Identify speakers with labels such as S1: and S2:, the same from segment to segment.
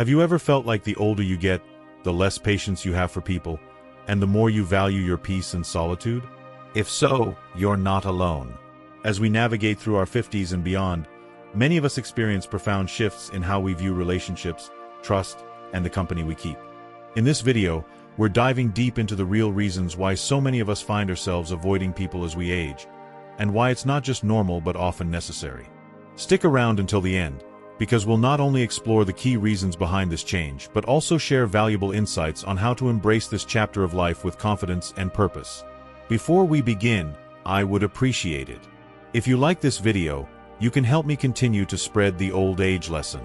S1: Have you ever felt like the older you get, the less patience you have for people, and the more you value your peace and solitude? If so, you're not alone. As we navigate through our 50s and beyond, many of us experience profound shifts in how we view relationships, trust, and the company we keep. In this video, we're diving deep into the real reasons why so many of us find ourselves avoiding people as we age, and why it's not just normal but often necessary. Stick around until the end, because we'll not only explore the key reasons behind this change, but also share valuable insights on how to embrace this chapter of life with confidence and purpose. Before we begin, I would appreciate it if you like this video. You can help me continue to spread the old age lesson.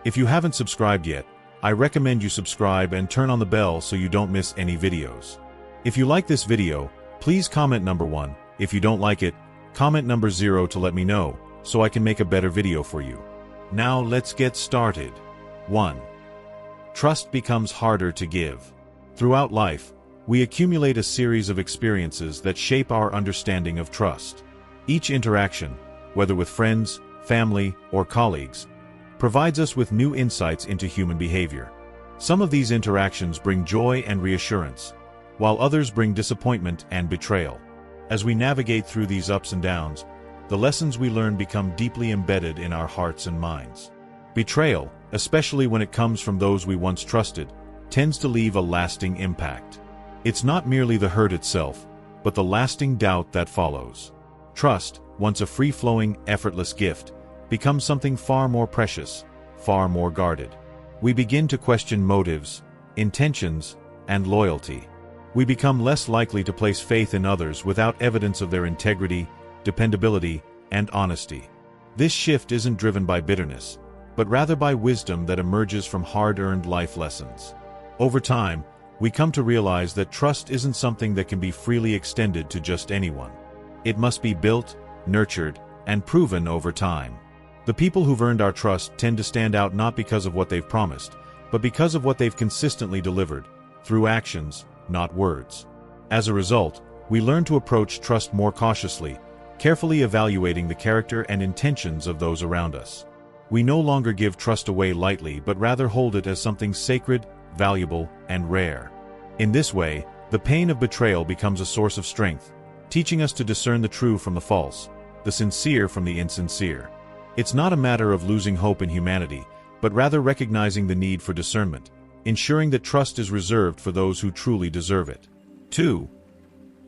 S1: If you haven't subscribed yet, I recommend you subscribe and turn on the bell so you don't miss any videos. If you like this video, please comment number 1. If you don't like it, comment number 0 to let me know, so I can make a better video for you. Now let's get started. 1. Trust becomes harder to give. Throughout life, we accumulate a series of experiences that shape our understanding of trust. Each interaction, whether with friends, family, or colleagues, provides us with new insights into human behavior. Some of these interactions bring joy and reassurance, while others bring disappointment and betrayal. As we navigate through these ups and downs, the lessons we learn become deeply embedded in our hearts and minds. Betrayal, especially when it comes from those we once trusted, tends to leave a lasting impact. It's not merely the hurt itself, but the lasting doubt that follows. Trust, once a free-flowing, effortless gift, becomes something far more precious, far more guarded. We begin to question motives, intentions, and loyalty. We become less likely to place faith in others without evidence of their integrity, dependability, and honesty. This shift isn't driven by bitterness, but rather by wisdom that emerges from hard-earned life lessons. Over time, we come to realize that trust isn't something that can be freely extended to just anyone. It must be built, nurtured, and proven over time. The people who've earned our trust tend to stand out not because of what they've promised, but because of what they've consistently delivered, through actions, not words. As a result, we learn to approach trust more cautiously, carefully evaluating the character and intentions of those around us. We no longer give trust away lightly, but rather hold it as something sacred, valuable, and rare. In this way, the pain of betrayal becomes a source of strength, teaching us to discern the true from the false, the sincere from the insincere. It's not a matter of losing hope in humanity, but rather recognizing the need for discernment, ensuring that trust is reserved for those who truly deserve it. 2.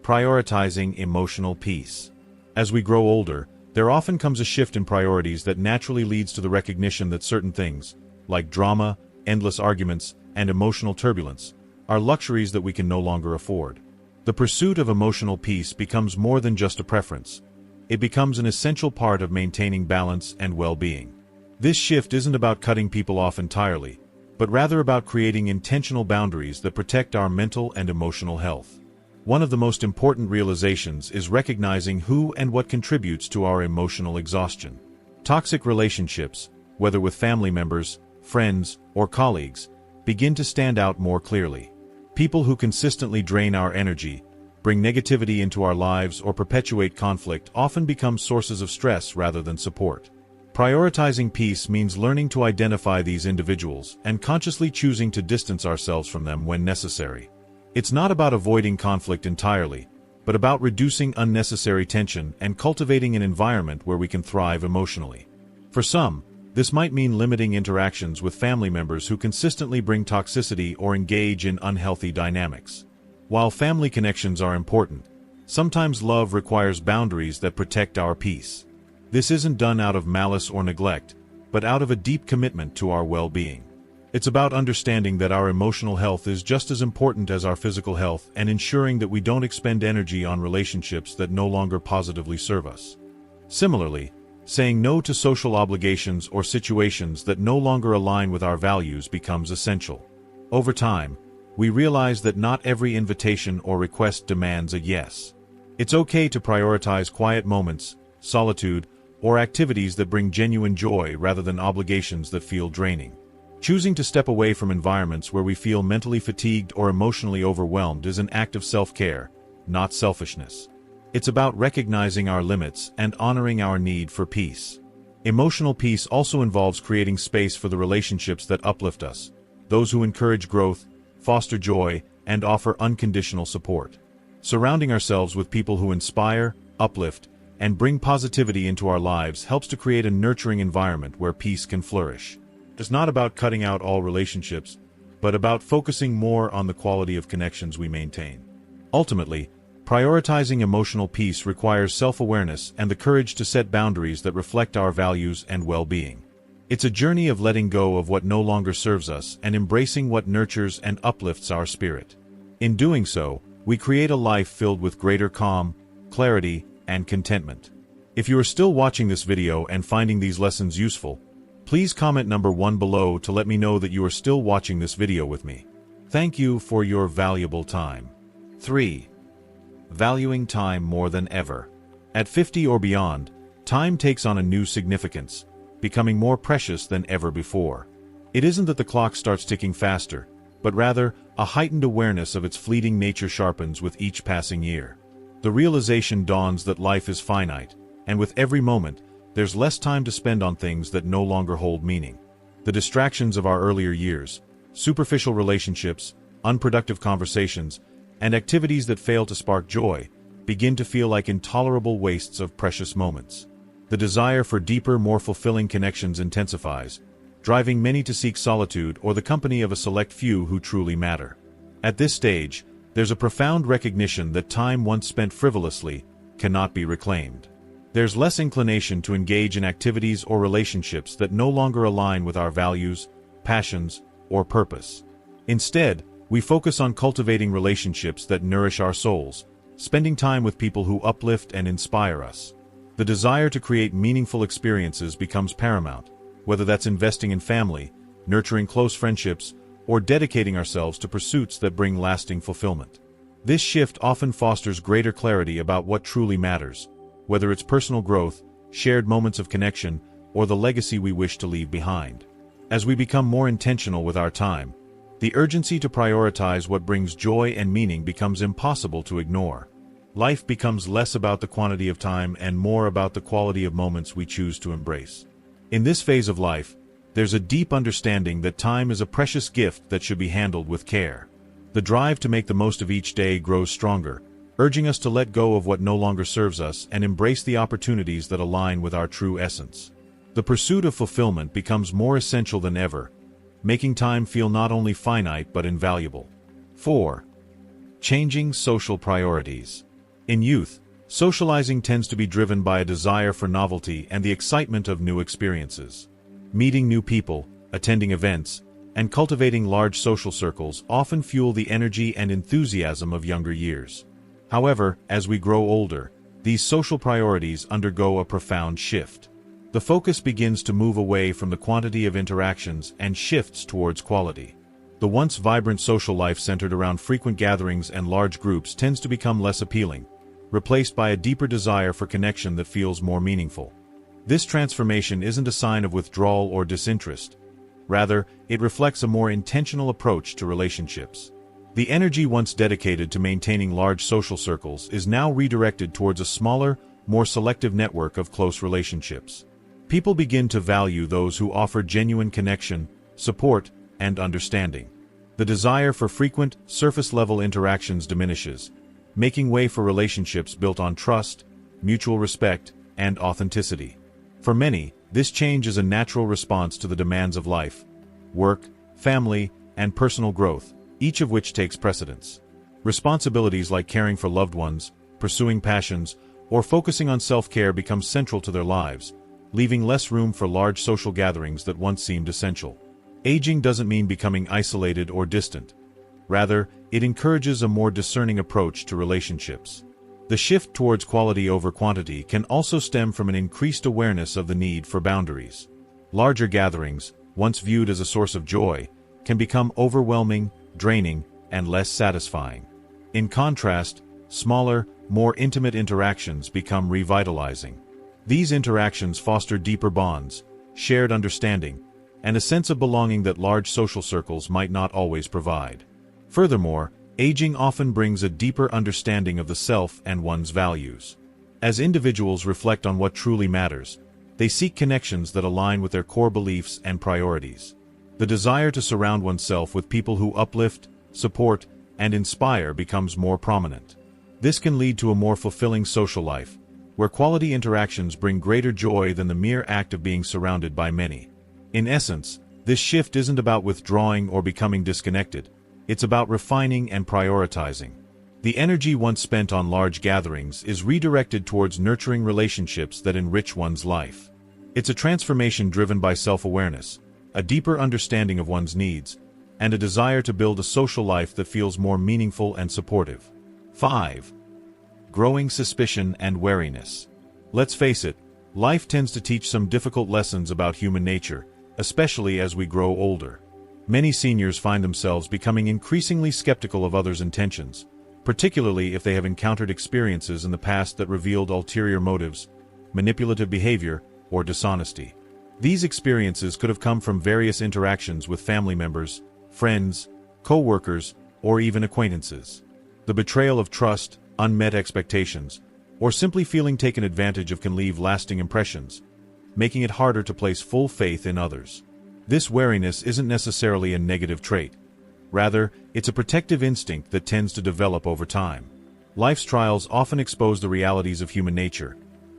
S1: Prioritizing emotional peace. As we grow older, there often comes a shift in priorities that naturally leads to the recognition that certain things, like drama, endless arguments, and emotional turbulence, are luxuries that we can no longer afford. The pursuit of emotional peace becomes more than just a preference. It becomes an essential part of maintaining balance and well-being. This shift isn't about cutting people off entirely, but rather about creating intentional boundaries that protect our mental and emotional health. One of the most important realizations is recognizing who and what contributes to our emotional exhaustion. Toxic relationships, whether with family members, friends, or colleagues, begin to stand out more clearly. People who consistently drain our energy, bring negativity into our lives, or perpetuate conflict often become sources of stress rather than support. Prioritizing peace means learning to identify these individuals and consciously choosing to distance ourselves from them when necessary. It's not about avoiding conflict entirely, but about reducing unnecessary tension and cultivating an environment where we can thrive emotionally. For some, this might mean limiting interactions with family members who consistently bring toxicity or engage in unhealthy dynamics. While family connections are important, sometimes love requires boundaries that protect our peace. This isn't done out of malice or neglect, but out of a deep commitment to our well-being. It's about understanding that our emotional health is just as important as our physical health and ensuring that we don't expend energy on relationships that no longer positively serve us. Similarly, saying no to social obligations or situations that no longer align with our values becomes essential. Over time, we realize that not every invitation or request demands a yes. It's okay to prioritize quiet moments, solitude, or activities that bring genuine joy rather than obligations that feel draining. Choosing to step away from environments where we feel mentally fatigued or emotionally overwhelmed is an act of self-care, not selfishness. It's about recognizing our limits and honoring our need for peace. Emotional peace also involves creating space for the relationships that uplift us, those who encourage growth, foster joy, and offer unconditional support. Surrounding ourselves with people who inspire, uplift, and bring positivity into our lives helps to create a nurturing environment where peace can flourish. It's not about cutting out all relationships, but about focusing more on the quality of connections we maintain. Ultimately, prioritizing emotional peace requires self-awareness and the courage to set boundaries that reflect our values and well-being. It's a journey of letting go of what no longer serves us and embracing what nurtures and uplifts our spirit. In doing so, we create a life filled with greater calm, clarity, and contentment. If you are still watching this video and finding these lessons useful, please comment number 1 below to let me know that you are still watching this video with me. Thank you for your valuable time. 3. Valuing time more than ever. At 50 or beyond, time takes on a new significance, becoming more precious than ever before. It isn't that the clock starts ticking faster, but rather, a heightened awareness of its fleeting nature sharpens with each passing year. The realization dawns that life is finite, and with every moment, there's less time to spend on things that no longer hold meaning. The distractions of our earlier years, superficial relationships, unproductive conversations, and activities that fail to spark joy, begin to feel like intolerable wastes of precious moments. The desire for deeper, more fulfilling connections intensifies, driving many to seek solitude or the company of a select few who truly matter. At this stage, there's a profound recognition that time once spent frivolously cannot be reclaimed. There's less inclination to engage in activities or relationships that no longer align with our values, passions, or purpose. Instead, we focus on cultivating relationships that nourish our souls, spending time with people who uplift and inspire us. The desire to create meaningful experiences becomes paramount, whether that's investing in family, nurturing close friendships, or dedicating ourselves to pursuits that bring lasting fulfillment. This shift often fosters greater clarity about what truly matters, whether it's personal growth, shared moments of connection, or the legacy we wish to leave behind. As we become more intentional with our time, the urgency to prioritize what brings joy and meaning becomes impossible to ignore. Life becomes less about the quantity of time and more about the quality of moments we choose to embrace. In this phase of life, there's a deep understanding that time is a precious gift that should be handled with care. The drive to make the most of each day grows stronger, urging us to let go of what no longer serves us and embrace the opportunities that align with our true essence. The pursuit of fulfillment becomes more essential than ever, making time feel not only finite but invaluable. 4. Changing social priorities. In youth, socializing tends to be driven by a desire for novelty and the excitement of new experiences. Meeting new people, attending events, and cultivating large social circles often fuel the energy and enthusiasm of younger years. However, as we grow older, these social priorities undergo a profound shift. The focus begins to move away from the quantity of interactions and shifts towards quality. The once vibrant social life centered around frequent gatherings and large groups tends to become less appealing, replaced by a deeper desire for connection that feels more meaningful. This transformation isn't a sign of withdrawal or disinterest. Rather, it reflects a more intentional approach to relationships. The energy once dedicated to maintaining large social circles is now redirected towards a smaller, more selective network of close relationships. People begin to value those who offer genuine connection, support, and understanding. The desire for frequent, surface-level interactions diminishes, making way for relationships built on trust, mutual respect, and authenticity. For many, this change is a natural response to the demands of life, work, family, and personal growth, each of which takes precedence. Responsibilities like caring for loved ones, pursuing passions, or focusing on self-care become central to their lives, leaving less room for large social gatherings that once seemed essential. Aging doesn't mean becoming isolated or distant. Rather, it encourages a more discerning approach to relationships. The shift towards quality over quantity can also stem from an increased awareness of the need for boundaries. Larger gatherings, once viewed as a source of joy, can become overwhelming, draining, and less satisfying. In contrast, smaller, more intimate interactions become revitalizing. These interactions foster deeper bonds, shared understanding, and a sense of belonging that large social circles might not always provide. Furthermore, aging often brings a deeper understanding of the self and one's values. As individuals reflect on what truly matters, They seek connections that align with their core beliefs and priorities. The desire to surround oneself with people who uplift, support, and inspire becomes more prominent. This can lead to a more fulfilling social life, where quality interactions bring greater joy than the mere act of being surrounded by many. In essence, this shift isn't about withdrawing or becoming disconnected. It's about refining and prioritizing. The energy once spent on large gatherings is redirected towards nurturing relationships that enrich one's life. It's a transformation driven by self-awareness, a deeper understanding of one's needs, and a desire to build a social life that feels more meaningful and supportive. 5. Growing suspicion and wariness. Let's face it, life tends to teach some difficult lessons about human nature, especially as we grow older. Many seniors find themselves becoming increasingly skeptical of others' intentions, particularly if they have encountered experiences in the past that revealed ulterior motives, manipulative behavior, or dishonesty. These experiences could have come from various interactions with family members, friends, co-workers, or even acquaintances. The betrayal of trust, unmet expectations, or simply feeling taken advantage of can leave lasting impressions, making it harder to place full faith in others. This wariness isn't necessarily a negative trait. Rather, it's a protective instinct that tends to develop over time. Life's trials often expose the realities of human nature,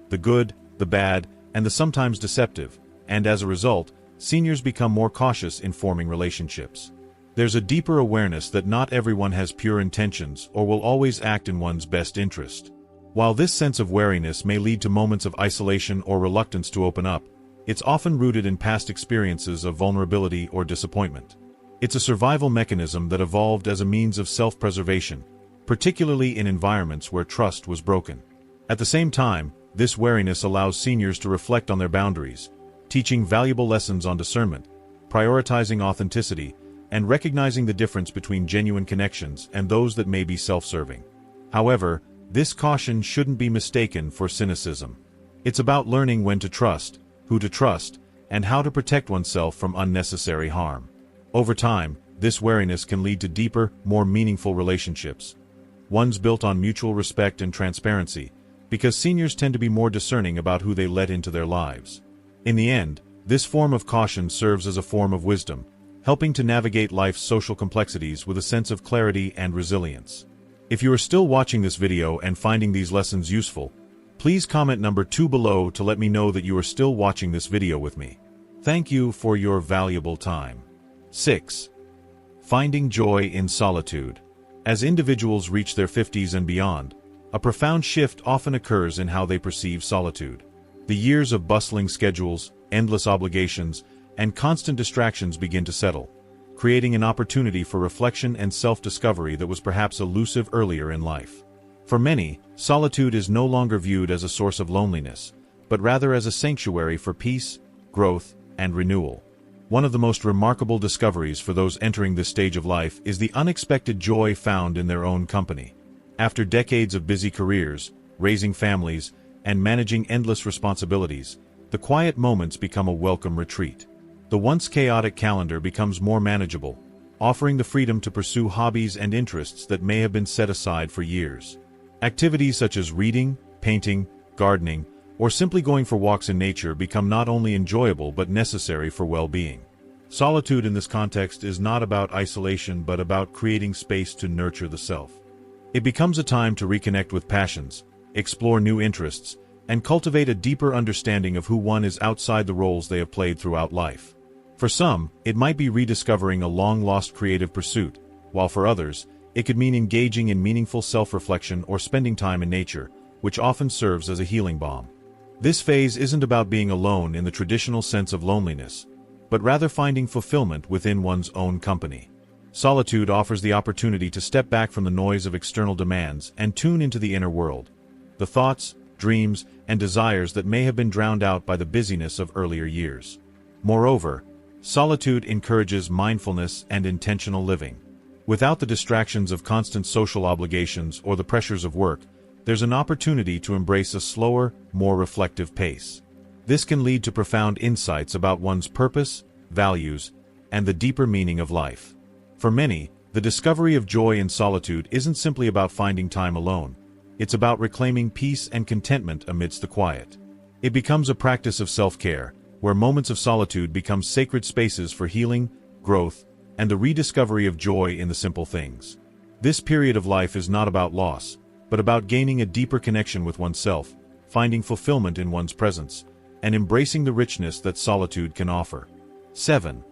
S1: the good, the bad, and the sometimes deceptive, and as a result, seniors become more cautious in forming relationships. There's a deeper awareness that not everyone has pure intentions or will always act in one's best interest. While this sense of wariness may lead to moments of isolation or reluctance to open up, it's often rooted in past experiences of vulnerability or disappointment. It's a survival mechanism that evolved as a means of self-preservation, particularly in environments where trust was broken. At the same time, this wariness allows seniors to reflect on their boundaries, teaching valuable lessons on discernment, prioritizing authenticity, and recognizing the difference between genuine connections and those that may be self-serving. However, this caution shouldn't be mistaken for cynicism. It's about learning when to trust, who to trust, and how to protect oneself from unnecessary harm. Over time, this wariness can lead to deeper, more meaningful relationships, ones built on mutual respect and transparency, because seniors tend to be more discerning about who they let into their lives. In the end, this form of caution serves as a form of wisdom, helping to navigate life's social complexities with a sense of clarity and resilience. If you are still watching this video and finding these lessons useful, please comment number 2 below to let me know that you are still watching this video with me. Thank you for your valuable time. 6. Finding joy in solitude. As individuals reach their 50s and beyond, a profound shift often occurs in how they perceive solitude. The years of bustling schedules, endless obligations, and constant distractions begin to settle, creating an opportunity for reflection and self-discovery that was perhaps elusive earlier in life. For many, solitude is no longer viewed as a source of loneliness, but rather as a sanctuary for peace, growth, and renewal. One of the most remarkable discoveries for those entering this stage of life is the unexpected joy found in their own company. After decades of busy careers, raising families, and managing endless responsibilities, the quiet moments become a welcome retreat. The once chaotic calendar becomes more manageable, offering the freedom to pursue hobbies and interests that may have been set aside for years. Activities such as reading, painting, gardening, or simply going for walks in nature become not only enjoyable but necessary for well-being. Solitude in this context is not about isolation but about creating space to nurture the self. It becomes a time to reconnect with passions, explore new interests, and cultivate a deeper understanding of who one is outside the roles they have played throughout life. For some, it might be rediscovering a long-lost creative pursuit, while for others, it could mean engaging in meaningful self-reflection or spending time in nature, which often serves as a healing balm. This phase isn't about being alone in the traditional sense of loneliness, but rather finding fulfillment within one's own company. Solitude offers the opportunity to step back from the noise of external demands and tune into the inner world, the thoughts, dreams, and desires that may have been drowned out by the busyness of earlier years. Moreover, solitude encourages mindfulness and intentional living. Without the distractions of constant social obligations or the pressures of work, there's an opportunity to embrace a slower, more reflective pace. This can lead to profound insights about one's purpose, values, and the deeper meaning of life. For many, the discovery of joy in solitude isn't simply about finding time alone. It's about reclaiming peace and contentment amidst the quiet. It becomes a practice of self-care, where moments of solitude become sacred spaces for healing, growth, and the rediscovery of joy in the simple things. This period of life is not about loss, but about gaining a deeper connection with oneself, finding fulfillment in one's presence, and embracing the richness that solitude can offer. 7.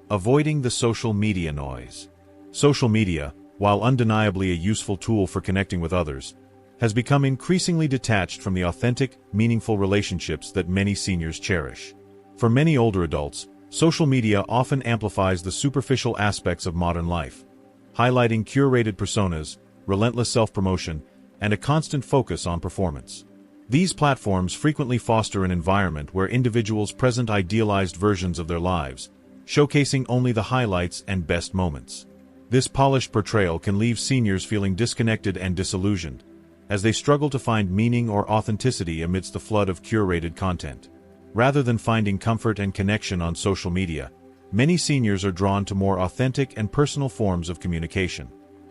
S1: Avoiding the social media noise. Social media, while undeniably a useful tool for connecting with others, has become increasingly detached from the authentic, meaningful relationships that many seniors cherish. For many older adults, social media often amplifies the superficial aspects of modern life, highlighting curated personas, relentless self-promotion, and a constant focus on performance. These platforms frequently foster an environment where individuals present idealized versions of their lives, showcasing only the highlights and best moments. This polished portrayal can leave seniors feeling disconnected and disillusioned, as they struggle to find meaning or authenticity amidst the flood of curated content. Rather than finding comfort and connection on social media, many seniors are drawn to more authentic and personal forms of communication.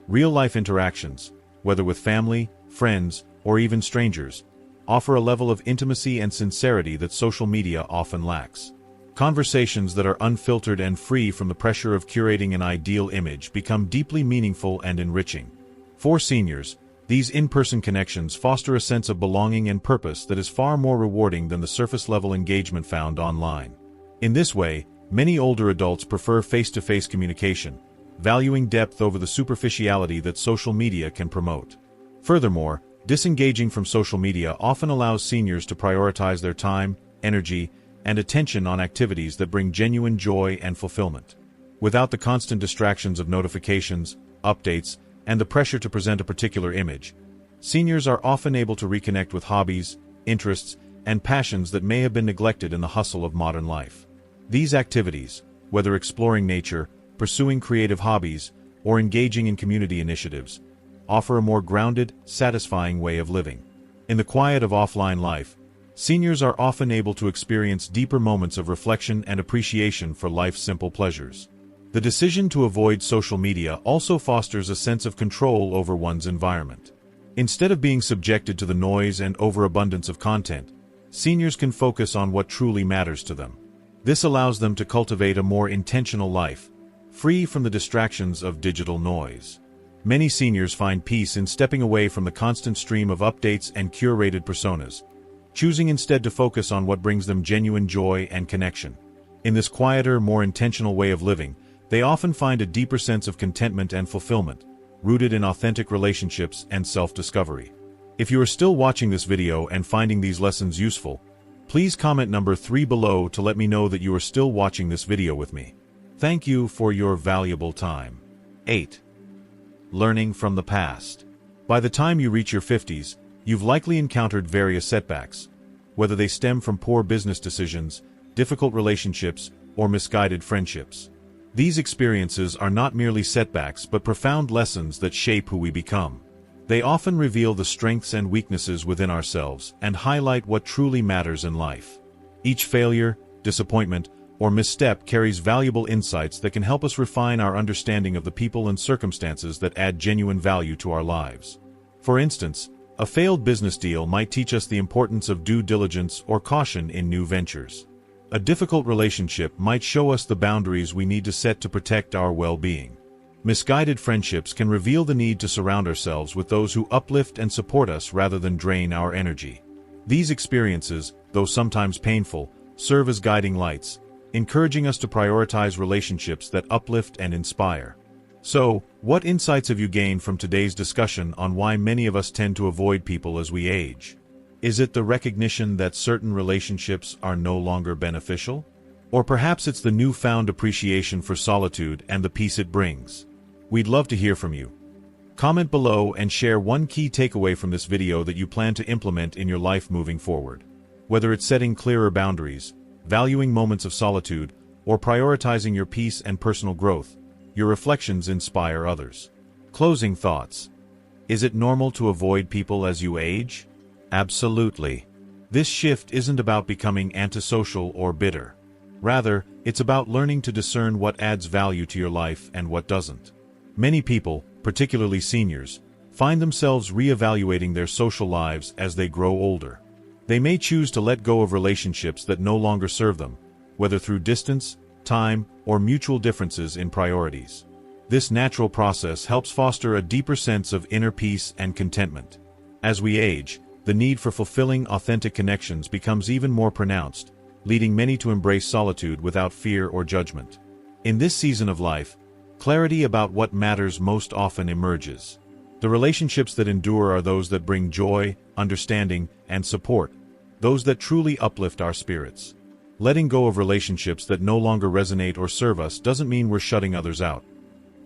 S1: Real-life interactions, whether with family, friends, or even strangers, offer a level of intimacy and sincerity that social media often lacks. Conversations that are unfiltered and free from the pressure of curating an ideal image become deeply meaningful and enriching. For seniors, these in-person connections foster a sense of belonging and purpose that is far more rewarding than the surface-level engagement found online. In this way, many older adults prefer face-to-face communication, valuing depth over the superficiality that social media can promote. Furthermore, disengaging from social media often allows seniors to prioritize their time, energy, and attention on activities that bring genuine joy and fulfillment. Without the constant distractions of notifications, updates, and the pressure to present a particular image, seniors are often able to reconnect with hobbies, interests, and passions that may have been neglected in the hustle of modern life. These activities, whether exploring nature, pursuing creative hobbies, or engaging in community initiatives, offer a more grounded, satisfying way of living. In the quiet of offline life, seniors are often able to experience deeper moments of reflection and appreciation for life's simple pleasures. The decision to avoid social media also fosters a sense of control over one's environment. Instead of being subjected to the noise and overabundance of content, seniors can focus on what truly matters to them. This allows them to cultivate a more intentional life, free from the distractions of digital noise. Many seniors find peace in stepping away from the constant stream of updates and curated personas, choosing instead to focus on what brings them genuine joy and connection. In this quieter, more intentional way of living, they often find a deeper sense of contentment and fulfillment, rooted in authentic relationships and self-discovery. If you are still watching this video and finding these lessons useful, please comment number 3 below to let me know that you are still watching this video with me. Thank you for your valuable time. 8. Learning from the past. By the time you reach your 50s, you've likely encountered various setbacks, whether they stem from poor business decisions, difficult relationships, or misguided friendships. These experiences are not merely setbacks but profound lessons that shape who we become. They often reveal the strengths and weaknesses within ourselves and highlight what truly matters in life. Each failure, disappointment, or misstep carries valuable insights that can help us refine our understanding of the people and circumstances that add genuine value to our lives. For instance, a failed business deal might teach us the importance of due diligence or caution in new ventures. A difficult relationship might show us the boundaries we need to set to protect our well-being. Misguided friendships can reveal the need to surround ourselves with those who uplift and support us rather than drain our energy. These experiences, though sometimes painful, serve as guiding lights, encouraging us to prioritize relationships that uplift and inspire. So, what insights have you gained from today's discussion on why many of us tend to avoid people as we age? Is it the recognition that certain relationships are no longer beneficial? Or perhaps it's the newfound appreciation for solitude and the peace it brings? We'd love to hear from you. Comment below and share one key takeaway from this video that you plan to implement in your life moving forward. Whether it's setting clearer boundaries, valuing moments of solitude, or prioritizing your peace and personal growth, your reflections inspire others. Closing thoughts. Is it normal to avoid people as you age? Absolutely. This shift isn't about becoming antisocial or bitter. Rather, it's about learning to discern what adds value to your life and what doesn't. Many people, particularly seniors, find themselves reevaluating their social lives as they grow older. They may choose to let go of relationships that no longer serve them, whether through distance, time, or mutual differences in priorities. This natural process helps foster a deeper sense of inner peace and contentment. As we age, the need for fulfilling, authentic connections becomes even more pronounced, leading many to embrace solitude without fear or judgment. In this season of life, clarity about what matters most often emerges. The relationships that endure are those that bring joy, understanding, and support, those that truly uplift our spirits. Letting go of relationships that no longer resonate or serve us doesn't mean we're shutting others out.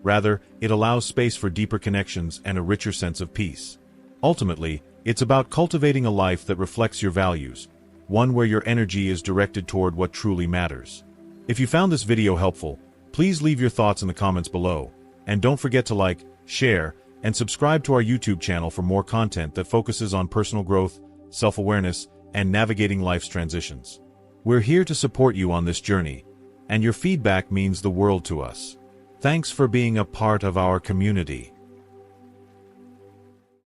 S1: Rather, it allows space for deeper connections and a richer sense of peace. Ultimately, it's about cultivating a life that reflects your values, one where your energy is directed toward what truly matters. If you found this video helpful, please leave your thoughts in the comments below, and don't forget to like, share, and subscribe to our YouTube channel for more content that focuses on personal growth, self-awareness, and navigating life's transitions. We're here to support you on this journey, and your feedback means the world to us. Thanks for being a part of our community.